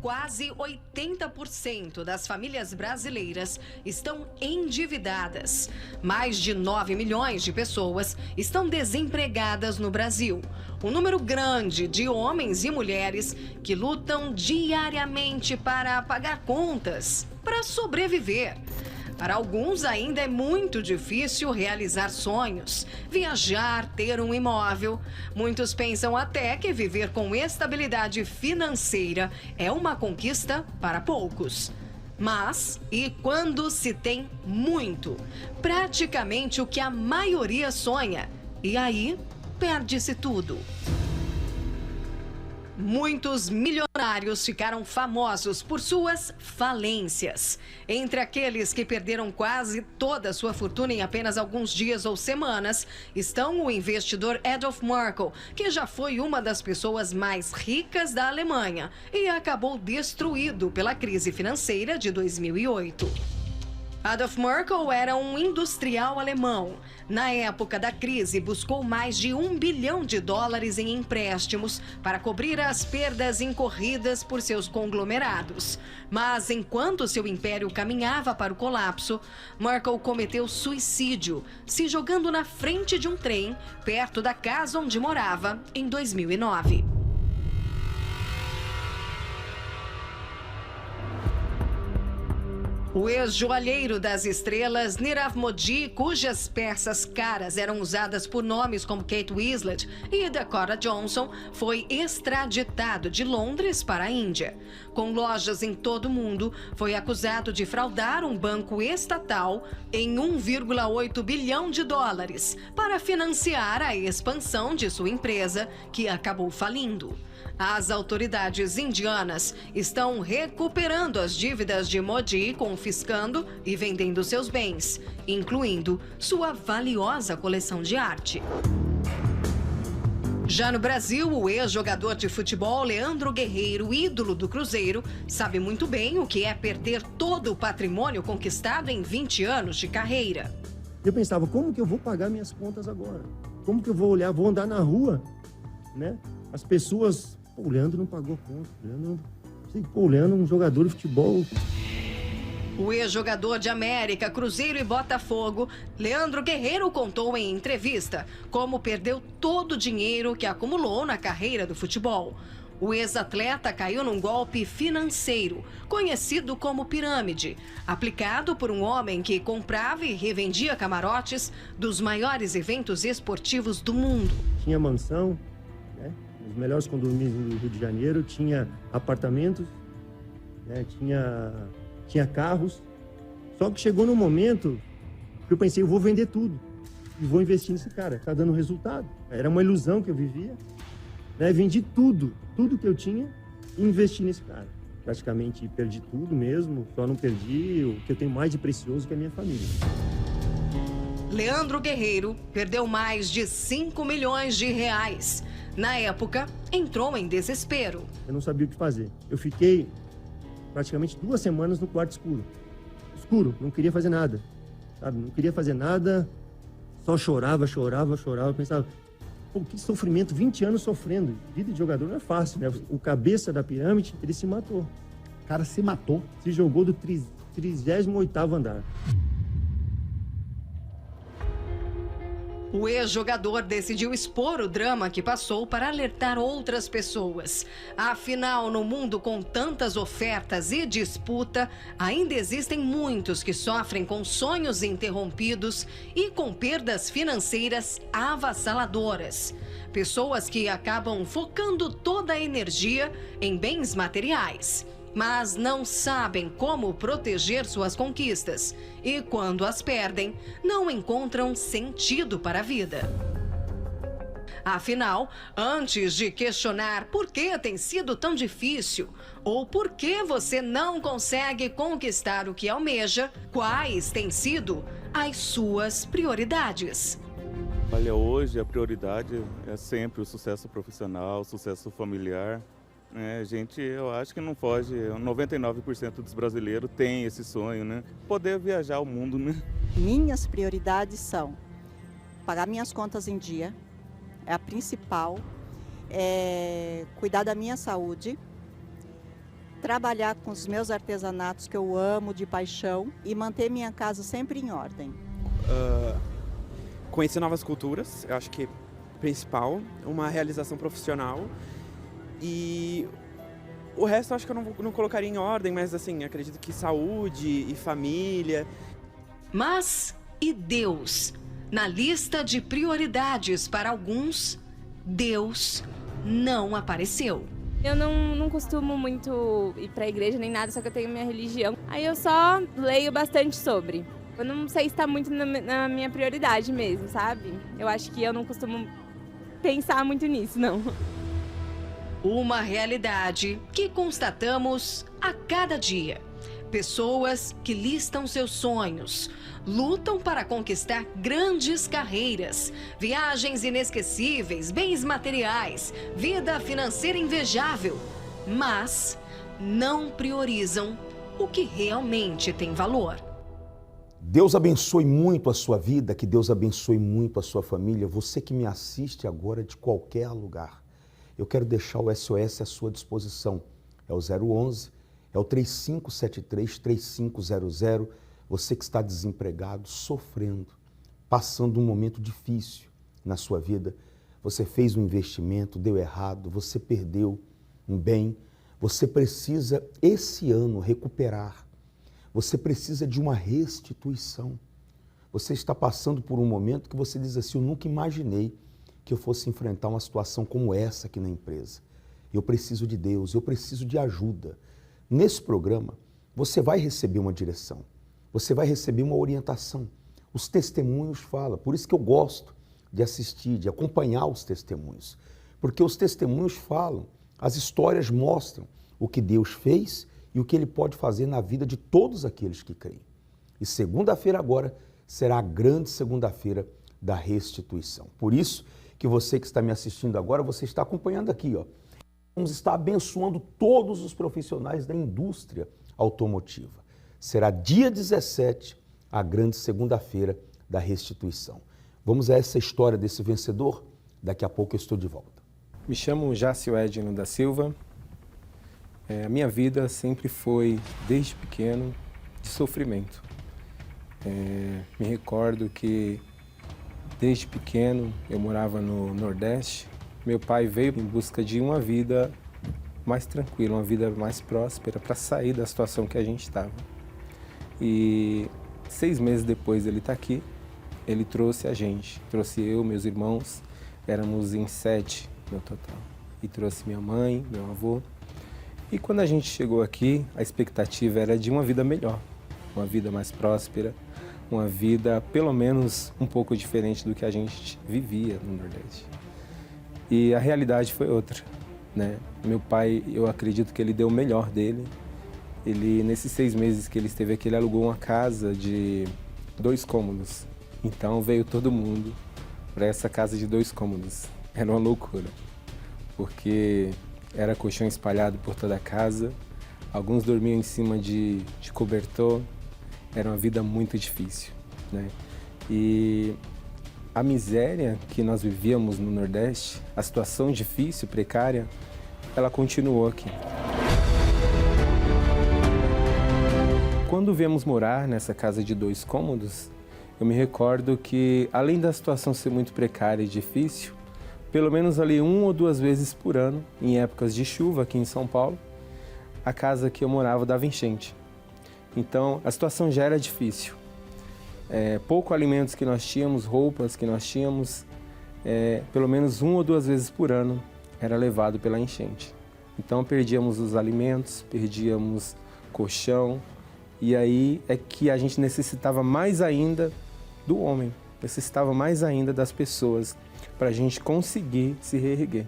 quase 80% das famílias brasileiras estão endividadas. Mais de 9 milhões de pessoas estão desempregadas no Brasil. Um número grande de homens e mulheres que lutam diariamente para pagar contas, para sobreviver. Para alguns ainda é muito difícil realizar sonhos, viajar, ter um imóvel. Muitos pensam até que viver com estabilidade financeira é uma conquista para poucos. Mas, e quando se tem muito? Praticamente o que a maioria sonha. E aí, perde-se tudo. Muitos milionários ficaram famosos por suas falências. Entre aqueles que perderam quase toda a sua fortuna em apenas alguns dias ou semanas, estão o investidor Adolf Merkel, que já foi uma das pessoas mais ricas da Alemanha e acabou destruído pela crise financeira de 2008. Adolf Merkel era um industrial alemão. Na época da crise, buscou mais de US$ 1 bilhão em empréstimos para cobrir as perdas incorridas por seus conglomerados. Mas enquanto seu império caminhava para o colapso, Merkel cometeu suicídio, se jogando na frente de um trem perto da casa onde morava em 2009. O ex-joalheiro das estrelas Nirav Modi, cujas peças caras eram usadas por nomes como Kate Winslet e Dakota Johnson, foi extraditado de Londres para a Índia. Com lojas em todo o mundo, foi acusado de fraudar um banco estatal em US$ 1,8 bilhão para financiar a expansão de sua empresa, que acabou falindo. As autoridades indianas estão recuperando as dívidas de Modi, confiscando e vendendo seus bens, incluindo sua valiosa coleção de arte. Já no Brasil, o ex-jogador de futebol Leandro Guerreiro, ídolo do Cruzeiro, sabe muito bem o que é perder todo o patrimônio conquistado em 20 anos de carreira. Eu pensava, como que eu vou pagar minhas contas agora? Como que eu vou olhar, vou andar na rua, né? As pessoas... Pô, o Leandro não pagou conta. O Leandro é um jogador de futebol. O ex-jogador de América, Cruzeiro e Botafogo, Leandro Guerreiro, contou em entrevista como perdeu todo o dinheiro que acumulou na carreira do futebol. O ex-atleta caiu num golpe financeiro, conhecido como pirâmide, aplicado por um homem que comprava e revendia camarotes dos maiores eventos esportivos do mundo. Tinha mansão, né? Os melhores condomínios do Rio de Janeiro, tinha apartamentos, né? Tinha carros. Só que chegou num momento que eu pensei, eu vou vender tudo e vou investir nesse cara. Tá dando resultado. Era uma ilusão que eu vivia, né? Vendi tudo que eu tinha e investi nesse cara. Praticamente perdi tudo mesmo, só não perdi o que eu tenho mais de precioso, que é a minha família. Leandro Guerreiro perdeu mais de R$ 5 milhões. Na época, entrou em desespero. Eu não sabia o que fazer. Eu fiquei praticamente 2 semanas no quarto escuro. Escuro, não queria fazer nada, sabe? Não queria fazer nada, só chorava. Eu pensava, pô, que sofrimento, 20 anos sofrendo. Vida de jogador não é fácil, né? O cabeça da pirâmide, ele se matou. O cara se matou? Se jogou do 38º andar. O ex-jogador decidiu expor o drama que passou para alertar outras pessoas. Afinal, no mundo com tantas ofertas e disputa, ainda existem muitos que sofrem com sonhos interrompidos e com perdas financeiras avassaladoras. Pessoas que acabam focando toda a energia em bens materiais, mas não sabem como proteger suas conquistas e, quando as perdem, não encontram sentido para a vida. Afinal, antes de questionar por que tem sido tão difícil ou por que você não consegue conquistar o que almeja, quais têm sido as suas prioridades? Olha, hoje a prioridade é sempre o sucesso profissional, o sucesso familiar. Eu acho que não foge, 99% dos brasileiros tem esse sonho, né? Poder viajar o mundo, né? Minhas prioridades são pagar minhas contas em dia, é a principal, cuidar da minha saúde, trabalhar com os meus artesanatos que eu amo de paixão e manter minha casa sempre em ordem. Conhecer novas culturas, eu acho que é principal, uma realização profissional e o resto eu acho que eu não colocaria em ordem, mas assim, acredito que saúde e família. Mas e Deus? Na lista de prioridades para alguns, Deus não apareceu. Eu não costumo muito ir para a igreja nem nada, só que eu tenho minha religião. Aí eu só leio bastante sobre. Eu não sei se está muito na minha prioridade mesmo, sabe? Eu acho que eu não costumo pensar muito nisso, não. Uma realidade que constatamos a cada dia. Pessoas que listam seus sonhos, lutam para conquistar grandes carreiras, viagens inesquecíveis, bens materiais, vida financeira invejável, mas não priorizam o que realmente tem valor. Deus abençoe muito a sua vida, que Deus abençoe muito a sua família. Você que me assiste agora de qualquer lugar, eu quero deixar o SOS à sua disposição. É o 011, é o 3573-3500. Você que está desempregado, sofrendo, passando um momento difícil na sua vida. Você fez um investimento, deu errado, você perdeu um bem. Você precisa, esse ano, recuperar. Você precisa de uma restituição. Você está passando por um momento que você diz assim, eu nunca imaginei que eu fosse enfrentar uma situação como essa aqui na empresa. Eu preciso de Deus, eu preciso de ajuda. Nesse programa, você vai receber uma direção, você vai receber uma orientação. Os testemunhos falam, por isso que eu gosto de assistir, de acompanhar os testemunhos. Porque os testemunhos falam, as histórias mostram o que Deus fez e o que Ele pode fazer na vida de todos aqueles que creem. E segunda-feira agora será a grande segunda-feira da restituição. Por isso que você que está me assistindo agora, você está acompanhando aqui, ó. Vamos estar abençoando todos os profissionais da indústria automotiva. Será dia 17, a grande segunda-feira da restituição. Vamos a essa história desse vencedor? Daqui a pouco eu estou de volta. Me chamo Jácio Edno da Silva. A minha vida sempre foi, desde pequeno, de sofrimento. Me recordo que, desde pequeno, eu morava no Nordeste. Meu pai veio em busca de uma vida mais tranquila, uma vida mais próspera, para sair da situação que a gente estava. E 6 meses depois ele está aqui, ele trouxe a gente, trouxe eu, meus irmãos, éramos em 7 no total. E trouxe minha mãe, meu avô. E quando a gente chegou aqui, a expectativa era de uma vida melhor, uma vida mais próspera, uma vida pelo menos um pouco diferente do que a gente vivia no Nordeste. E a realidade foi outra, né? Meu pai, eu acredito que ele deu o melhor dele. Ele, nesses 6 meses que ele esteve aqui, ele alugou uma casa de 2 cômodos. Então veio todo mundo para essa casa de 2 cômodos. Era uma loucura, porque era colchão espalhado por toda a casa, alguns dormiam em cima de cobertor, era uma vida muito difícil, né? E a miséria que nós vivíamos no Nordeste, a situação difícil, precária, ela continuou aqui. Quando viemos morar nessa casa de 2 cômodos, eu me recordo que, além da situação ser muito precária e difícil, pelo menos ali 1 ou 2 vezes por ano, em épocas de chuva aqui em São Paulo, a casa que eu morava dava enchente. Então, a situação já era difícil. Pouco alimentos que nós tínhamos, roupas que nós tínhamos, pelo menos 1 ou 2 vezes por ano era levado pela enchente. Então, perdíamos os alimentos, perdíamos colchão, e aí é que a gente necessitava mais ainda do homem, necessitava mais ainda das pessoas, para a gente conseguir se reerguer.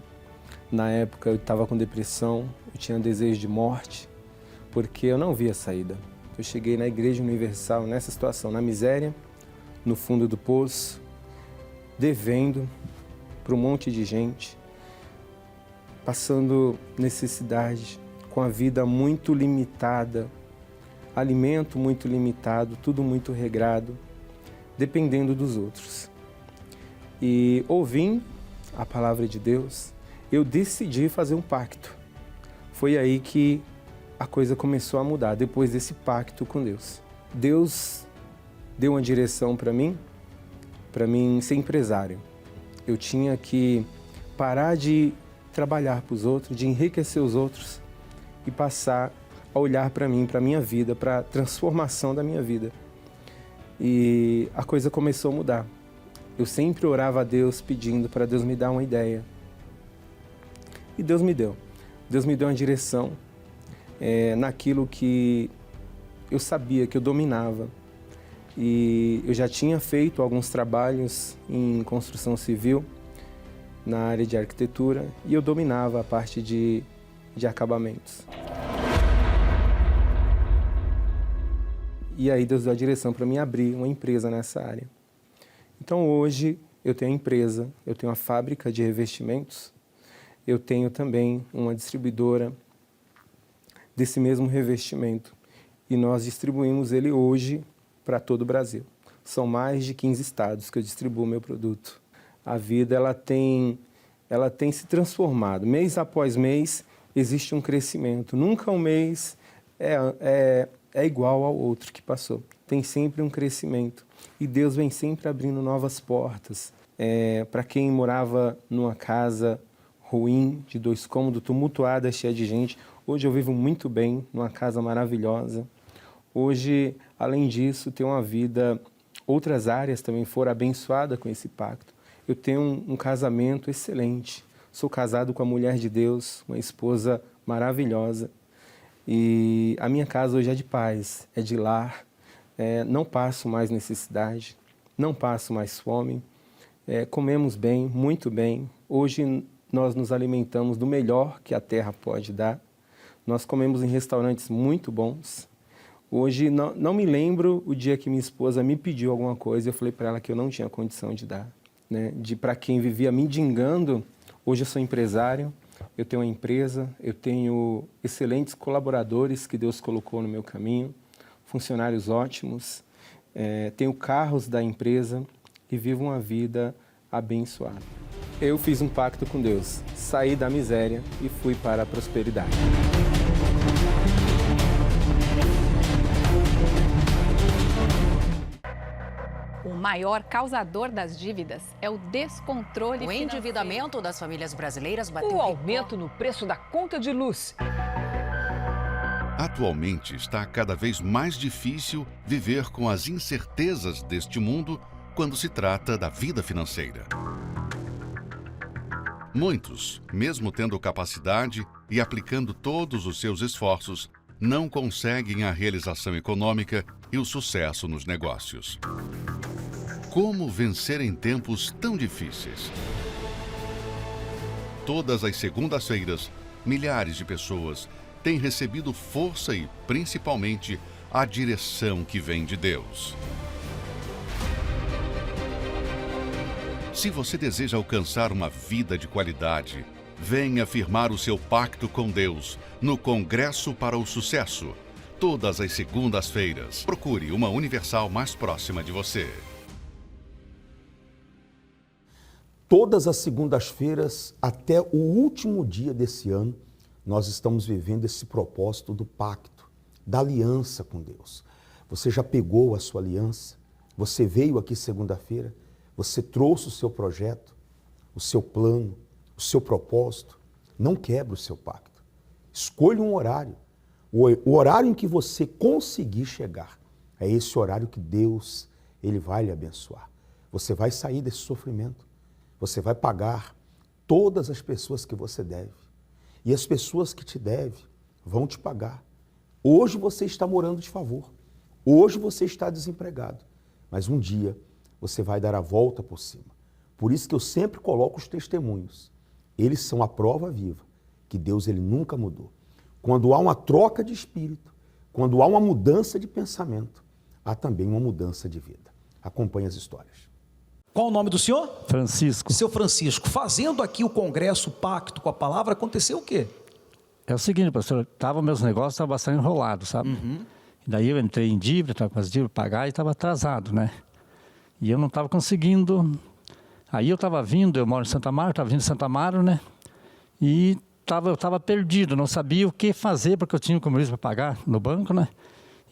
Na época eu estava com depressão, eu tinha desejo de morte, porque eu não via saída. Eu cheguei na Igreja Universal nessa situação, na miséria, no fundo do poço, devendo para um monte de gente, passando necessidade, com a vida muito limitada, alimento muito limitado, tudo muito regrado, dependendo dos outros. E ouvindo a palavra de Deus, eu decidi fazer um pacto. Foi aí que a coisa começou a mudar depois desse pacto com Deus. Deus deu uma direção para mim ser empresário. Eu tinha que parar de trabalhar para os outros, de enriquecer os outros e passar a olhar para mim, para a minha vida, para a transformação da minha vida. E a coisa começou a mudar. Eu sempre orava a Deus pedindo para Deus me dar uma ideia. E Deus me deu. Deus me deu uma direção naquilo que eu sabia, que eu dominava. E eu já tinha feito alguns trabalhos em construção civil, na área de arquitetura, e eu dominava a parte de acabamentos. E aí Deus deu a direção para mim abrir uma empresa nessa área. Então hoje eu tenho a empresa, eu tenho uma fábrica de revestimentos, eu tenho também uma distribuidora desse mesmo revestimento e nós distribuímos ele hoje para todo o Brasil. São mais de 15 estados que eu distribuo o meu produto. A vida ela tem se transformado. Mês após mês existe um crescimento. Nunca um mês é igual ao outro que passou. Tem sempre um crescimento. E Deus vem sempre abrindo novas portas. Para quem morava numa casa ruim, de 2 cômodos, tumultuada, cheia de gente, hoje eu vivo muito bem, numa casa maravilhosa. Hoje, além disso, tenho uma vida, outras áreas também foram abençoadas com esse pacto. Eu tenho um casamento excelente. Sou casado com a mulher de Deus, uma esposa maravilhosa. E a minha casa hoje é de paz, é de lar. Não passo mais necessidade, não passo mais fome. Comemos bem, muito bem. Hoje nós nos alimentamos do melhor que a terra pode dar. Nós comemos em restaurantes muito bons. Hoje não me lembro o dia que minha esposa me pediu alguma coisa e eu falei para ela que eu não tinha condição de dar. Para quem vivia mendigando, hoje eu sou empresário, eu tenho uma empresa, eu tenho excelentes colaboradores que Deus colocou no meu caminho, funcionários ótimos, tenho carros da empresa e vivo uma vida abençoada. Eu fiz um pacto com Deus, saí da miséria e fui para a prosperidade. O maior causador das dívidas é o descontrole financeiro. O endividamento das famílias brasileiras bateu o aumento no preço da conta de luz. Atualmente está cada vez mais difícil viver com as incertezas deste mundo quando se trata da vida financeira. Muitos, mesmo tendo capacidade e aplicando todos os seus esforços, não conseguem a realização econômica e o sucesso nos negócios. Como vencer em tempos tão difíceis? Todas as segundas-feiras, milhares de pessoas têm recebido força e, principalmente, a direção que vem de Deus. Se você deseja alcançar uma vida de qualidade, venha firmar o seu pacto com Deus no Congresso para o Sucesso, todas as segundas-feiras. Procure uma Universal mais próxima de você. Todas as segundas-feiras, até o último dia desse ano, nós estamos vivendo esse propósito do pacto, da aliança com Deus. Você já pegou a sua aliança? Você veio aqui segunda-feira? Você trouxe o seu projeto, o seu plano, o seu propósito? Não quebre o seu pacto. Escolha um horário. O horário em que você conseguir chegar. É esse horário que Deus ele vai lhe abençoar. Você vai sair desse sofrimento. Você vai pagar todas as pessoas que você deve. E as pessoas que te devem vão te pagar. Hoje você está morando de favor. Hoje você está desempregado. Mas um dia você vai dar a volta por cima. Por isso que eu sempre coloco os testemunhos. Eles são a prova viva que Deus ele nunca mudou. Quando há uma troca de espírito, quando há uma mudança de pensamento, há também uma mudança de vida. Acompanhe as histórias. Qual o nome do senhor? Francisco. Seu Francisco, fazendo aqui o congresso, o pacto com a palavra, aconteceu o quê? É o seguinte, pastor, meus negócios estavam bastante enrolados, sabe? Daí eu entrei em dívida, estava com as dívidas para pagar e estava atrasado, né? E eu não estava conseguindo. Aí eu estava vindo, eu moro em Santa Amaro, estava vindo de Santa Amaro, né? E eu estava perdido, não sabia o que fazer, porque eu tinha um compromisso para pagar no banco, né?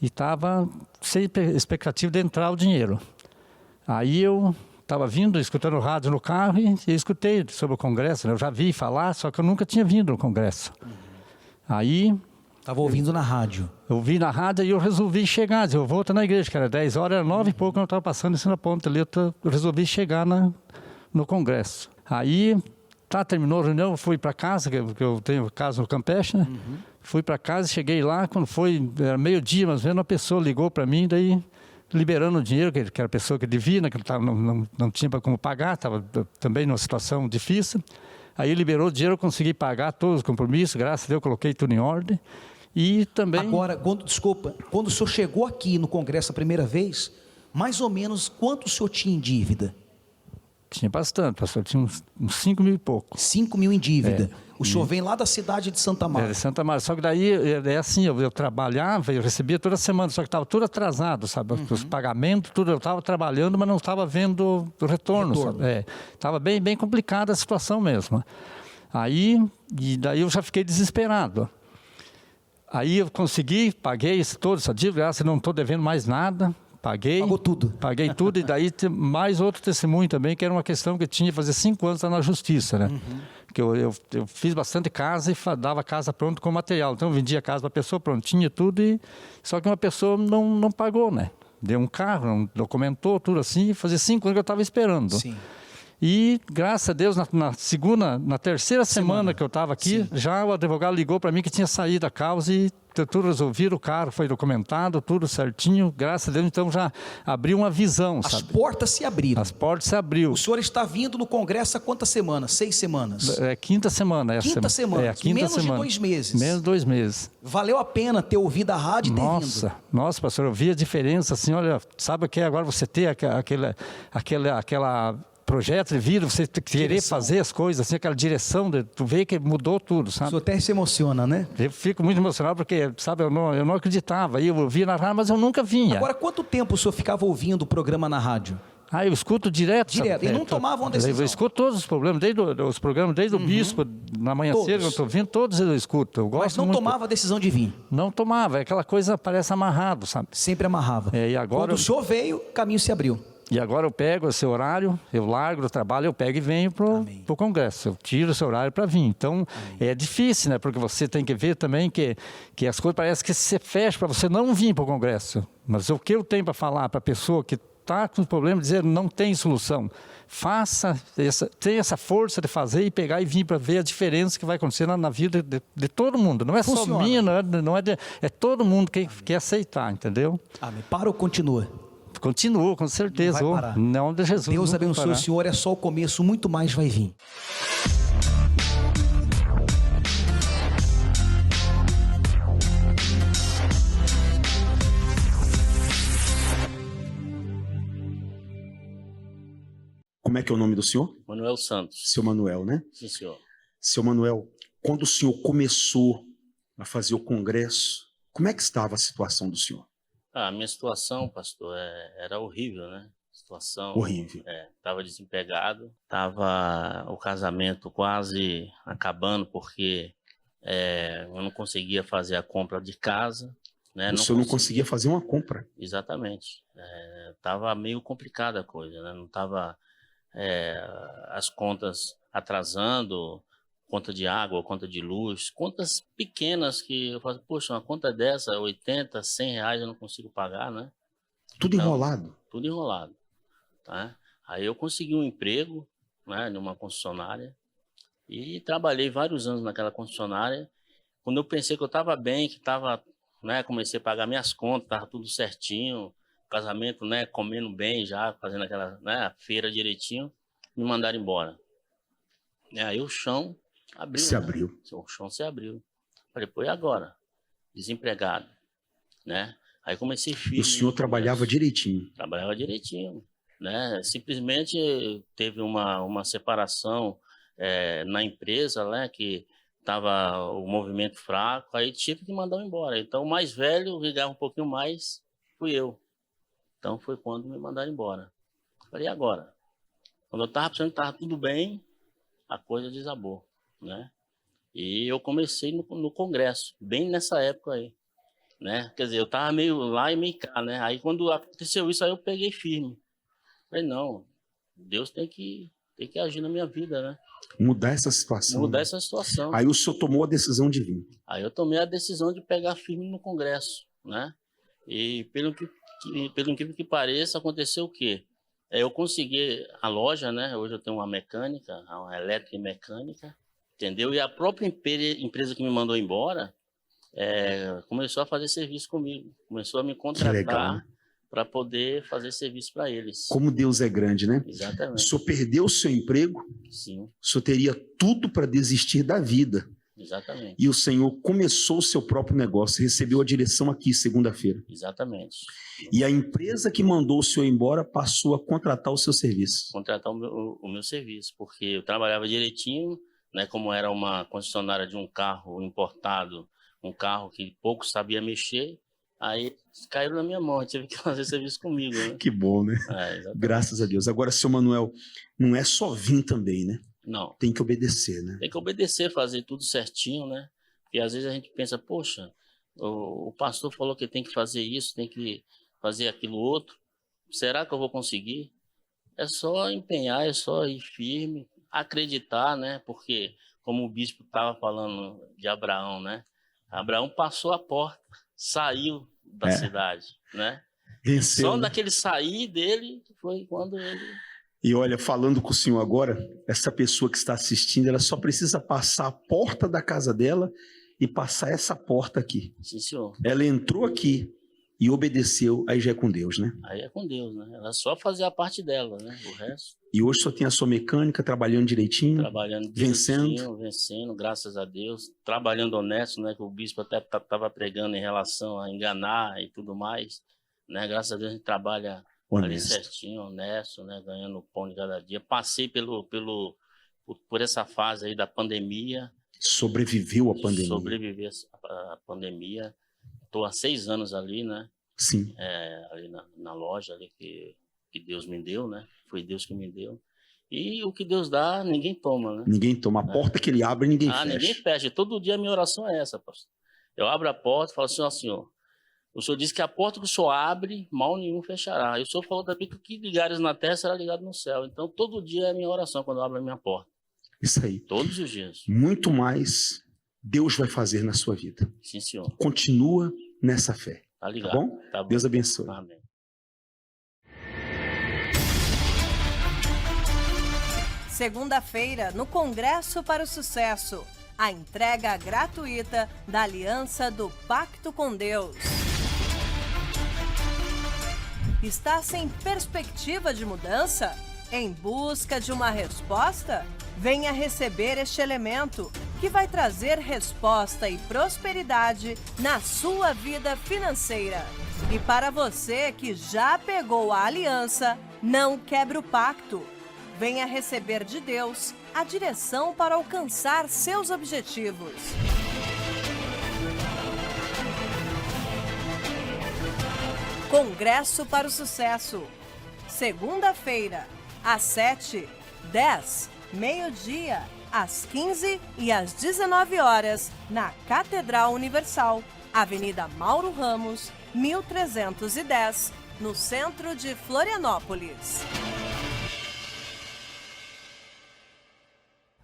E estava sem expectativa de entrar o dinheiro. Aí eu estava vindo, escutando rádio no carro e escutei sobre o Congresso, né? Eu já vi falar, só que eu nunca tinha vindo no Congresso. Aí... Estava ouvindo na rádio. Eu vi na rádio e eu resolvi chegar. Eu vou na igreja, que era 10 horas, era 9 e pouco, eu estava passando assim na ponta ali. Eu resolvi chegar no Congresso. Aí, terminou a reunião, eu fui para casa, que eu tenho casa no Campeche, né? Fui para casa, cheguei lá, quando foi, era meio-dia, mais ou menos, uma pessoa ligou para mim, daí liberando o dinheiro, que era a pessoa que devia, né? Que não tinha como pagar, estava também numa situação difícil. Aí liberou o dinheiro, eu consegui pagar todos os compromissos, graças a Deus, eu coloquei tudo em ordem. E também... Agora, quando o senhor chegou aqui no Congresso a primeira vez, mais ou menos quanto o senhor tinha em dívida? Tinha bastante, pastor, tinha uns 5 mil e pouco. 5 mil em dívida. O senhor vem lá da cidade de Santa Marta. De Santa Marta, só que daí, é assim, eu trabalhava, eu recebia toda semana, só que estava tudo atrasado, sabe? Os pagamentos, tudo, eu estava trabalhando, mas não estava vendo o retorno. Sabe? Estava bem, bem complicada a situação mesmo. E daí eu já fiquei desesperado. Aí eu consegui, paguei toda essa dívida, graças a Deus, não estou devendo mais nada. Pagou tudo. Paguei tudo, e daí mais outro testemunho também, que era uma questão que eu tinha fazer 5 anos na justiça, né? Que eu fiz bastante casa e dava casa pronta com material. Então eu vendia a casa para a pessoa prontinha, tudo, só que uma pessoa não pagou, né? Deu um carro, não documentou, tudo assim, e fazia 5 anos que eu estava esperando. Sim. E, graças a Deus, na terceira semana que eu estava aqui, já o advogado ligou para mim que tinha saído a causa e tudo resolvido, o carro foi documentado, tudo certinho, graças a Deus, então já abriu uma visão, sabe? As portas se abriram. As portas se abriram. O senhor está vindo no Congresso há quantas semanas? 6 semanas? É quinta semana. Quinta semana, menos de 2 meses. Menos 2 meses. Valeu a pena ter ouvido a rádio e ter vindo. Nossa, pastor, eu vi a diferença, assim, olha, sabe o que é agora você ter aquela projeto de vida, você querer fazer as coisas, assim, aquela direção, tu vê que mudou tudo, sabe? O senhor até se emociona, né? Eu fico muito emocionado porque, sabe, eu não acreditava. Eu ouvia na rádio, mas eu nunca vinha. Agora, quanto tempo o senhor ficava ouvindo o programa na rádio? Eu escuto direto. Direto, e não tomavam decisão? Eu escuto todos os problemas, desde o bispo, na manhã cedo, eu estou vindo, todos eu escuto. Eu gosto mas não muito. tomava a decisão de vir? Não tomava, aquela coisa parece amarrado, sabe? Sempre amarrava. E agora quando o senhor veio, o caminho se abriu. E agora eu pego esse horário, eu largo do trabalho, eu pego e venho pro Congresso. Eu tiro esse horário para vir. Então, é difícil, né? Porque você tem que ver também que as coisas parecem que se fecham para você não vir para o Congresso. Mas o que eu tenho para falar para a pessoa que está com problema, dizer não tem solução. Tenha essa força de fazer e pegar e vir para ver a diferença que vai acontecer na vida de todo mundo. Não é só minha, é todo mundo que quer aceitar, entendeu? Amém. Para ou continua? Continua, com certeza. Não vai parar. Não de Jesus. Deus abençoe o senhor, é só o começo, muito mais vai vir. Como é que é o nome do senhor? Manuel Santos. Seu Manuel, né? Sim, senhor. Seu Manuel, quando o senhor começou a fazer o congresso, como é que estava a situação do senhor? A minha situação, pastor, era horrível, né? Situação horrível. Estava desempregado, estava o casamento quase acabando porque eu não conseguia fazer a compra de casa, né? O senhor não conseguia fazer uma compra? Exatamente. Estava meio complicada a coisa, né? Não estava as contas atrasando, conta de água, conta de luz, contas pequenas que eu falo, poxa, uma conta dessa, 80, 100 reais eu não consigo pagar, né? Tudo enrolado? Tudo enrolado, tá? Aí eu consegui um emprego, né, numa concessionária e trabalhei vários anos naquela concessionária. Quando eu pensei que eu estava bem, que estava, né, comecei a pagar minhas contas, estava tudo certinho, casamento, né, comendo bem já, fazendo aquela, né, feira direitinho, me mandaram embora. Aí o chão abriu. Se abriu. O chão se abriu. Falei, pô, e agora? Desempregado, né? Aí comecei firme. O senhor trabalhava direitinho? Trabalhava direitinho, né? Simplesmente teve uma separação na empresa, né? Que estava o movimento fraco, aí tive que mandar embora. Então o mais velho, ligava um pouquinho mais, fui eu. Então foi quando me mandaram embora. Falei, e agora? Quando eu estava pensando que estava tudo bem, a coisa desabou, né? E eu comecei no Congresso, bem nessa época aí, né? Quer dizer, eu tava meio lá e meio cá, né? Aí quando aconteceu isso, aí eu peguei firme. Falei, não, Deus tem que agir na minha vida, né? Mudar essa situação. Mudar essa situação. Aí o senhor tomou a decisão de vir. Aí eu tomei a decisão de pegar firme no Congresso, né? E pelo incrível que pareça, aconteceu o quê? Eu consegui a loja, né? Hoje eu tenho uma mecânica, uma elétrica e mecânica, entendeu? E a própria empresa que me mandou embora começou a fazer serviço comigo, começou a me contratar para poder fazer serviço para eles. Como Deus é grande, né? Exatamente. O senhor perdeu o seu emprego, Sim. o senhor teria tudo para desistir da vida. Exatamente. E o senhor começou o seu próprio negócio, recebeu a direção aqui segunda-feira. Exatamente. E a empresa que mandou o senhor embora passou a contratar o seu serviço. Contratar o meu serviço, porque eu trabalhava direitinho, né? Como era uma concessionária de um carro importado, um carro que pouco sabia mexer, aí caíram na minha mão, tive que fazer serviço comigo, né? Que bom, né? Graças a Deus. Agora, seu Manuel, não é só vir também, né? Não. Tem que obedecer, né? Tem que obedecer, fazer tudo certinho, né? Porque às vezes a gente pensa, poxa, o pastor falou que tem que fazer isso, tem que fazer aquilo outro. Será que eu vou conseguir? É só empenhar, é só ir firme, acreditar, né? Porque, como o bispo estava falando de Abraão, né? Abraão passou a porta, saiu da cidade, né? Venceu. Só daquele sair dele foi quando ele... E olha, falando com o senhor agora, essa pessoa que está assistindo, ela só precisa passar a porta da casa dela e passar essa porta aqui. Sim, senhor. Ela entrou aqui e obedeceu, aí já é com Deus, né? Aí é com Deus, né? Ela só fazer a parte dela, né? O resto... E hoje só tem a sua mecânica, trabalhando direitinho, vencendo, graças a Deus, trabalhando honesto, né? Que o bispo até estava pregando em relação a enganar e tudo mais, né? Graças a Deus a gente trabalha ali certinho, honesto, né? Ganhando o pão de cada dia. Passei por essa fase aí da pandemia. Sobreviveu a pandemia. Sobrevivi à pandemia. Estou há 6 anos ali, né? Sim. Ali na loja ali que Deus me deu, né? Foi Deus que me deu. E o que Deus dá, ninguém toma, né? Ninguém toma. A porta que ele abre, ninguém fecha. Ninguém fecha. Todo dia a minha oração é essa, pastor. Eu abro a porta e falo assim, ó, Senhor, o Senhor disse que a porta que o Senhor abre, mal nenhum fechará. E o Senhor falou também que o que ligares na terra será ligado no céu. Então, todo dia é a minha oração quando eu abro a minha porta. Isso aí. Todos os dias. Muito mais Deus vai fazer na sua vida. Sim, senhor. Continua nessa fé. Tá ligado. Tá bom? Tá bom. Deus abençoe. Amém. Segunda-feira, no Congresso para o Sucesso, a entrega gratuita da Aliança do Pacto com Deus. Está sem perspectiva de mudança? Em busca de uma resposta? Venha receber este elemento que vai trazer resposta e prosperidade na sua vida financeira. E para você que já pegou a aliança, não quebre o pacto. Venha receber de Deus a direção para alcançar seus objetivos. Congresso para o Sucesso. Segunda-feira, às 7, 10, meio-dia, às 15 e às 19 horas, na Catedral Universal, Avenida Mauro Ramos, 1310, no centro de Florianópolis.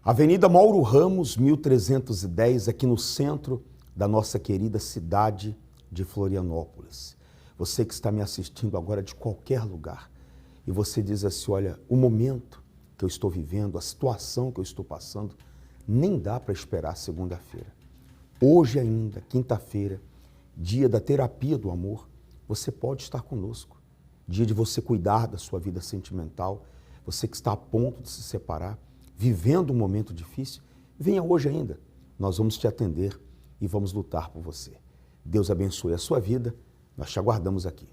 Avenida Mauro Ramos, 1310, aqui no centro da nossa querida cidade de Florianópolis. Você que está me assistindo agora de qualquer lugar e você diz assim, olha, o momento que eu estou vivendo, a situação que eu estou passando, nem dá para esperar segunda-feira. Hoje ainda, quinta-feira, dia da terapia do amor, você pode estar conosco. Dia de você cuidar da sua vida sentimental, você que está a ponto de se separar, vivendo um momento difícil, venha hoje ainda. Nós vamos te atender e vamos lutar por você. Deus abençoe a sua vida. Nós te aguardamos aqui.